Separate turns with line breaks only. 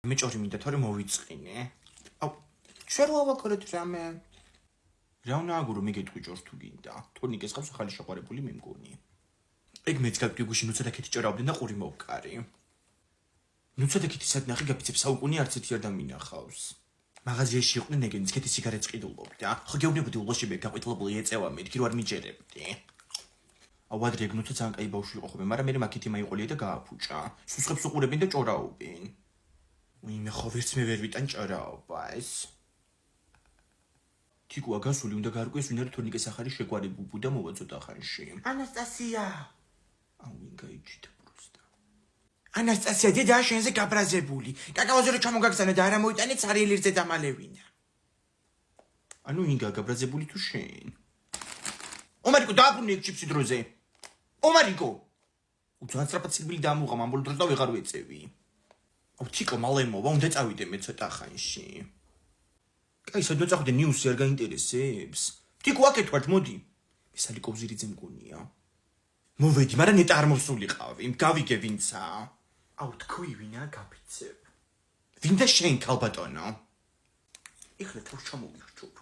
მეჭორი მინდა თორე მოვიწყინე. აუ, ჩვენ ვავაკრეთ რამე. რა უნდა აგურო მიგეტყვი ჭორს თუ გინდა. თორნიკეს ყავს ახალი შეყვარებული მე მგონი. ეგ მეც გაგიგუში ნუცადაკეთი ჭორავდნენ და ყური მოვკარი. ნუცადაკეთი სადნახი გაფიცებს საუკუნე არც ერთი არ დამინახავს. მაღაზიაში იყვნენ ეგენიც ქეთი სიგარეტს ყიდულობდა. ხო გეუბნებოდი ულოშები გაყვითლებული ეწევა მეთქი რო არ მიჯერებდი. აუ ადრე ეგ ნუცა ძალიან კაი ბავშვი იყო ხოლმე, მაგრამ მე მაკეთი მაიყოლია და გააფუჭა. სუსხებს უყურებენ და ჭორავობენ. მე ხო ვერც მე ვერ ვიტან ჭორავობა ეს. თიკუა გასული უნდა გარკვეს ვინ არის თორნიკეს ახალი შეგვარი ბუბუ და მოვაწოდა ხანში.
ანასტასია.
აუ ვინ გაიჭიდა პროსტა.
ანასტასია დედა შენზე გაბრაზებული. კაკაოზე რო ჩამოგაგზავნა და არა მოიტანე ცარიელირზე დამალევინა.
ანუ ვინ გაგაბრაზებული თუ შენ?
ომარიკო დააბრუნე ეგ ჩიფსი დროზე. ომარიკო.
უცან სწრაფად სირბილი დამუღა მამბოლ დროს და ვეღარ ვეწევი. აუ თიკო მალე მოვა უნდა წავიდე მე ცოტა ხანში. კაი სადმე წავიდე ნიუსი არ გაინტერესებს?
თიკო აქეთ ვარ მოდი.
მესალი კობზირიძე მგონია. მოვედი, მაგრამ ნეტა არ მოსულიყავი. გავიგე ვინცა.
აუ თქვი ვინა გაფიცებ.
ვინ და შენ ქალბატონო?
ეხლა თავს ჩამოვიხჩობ.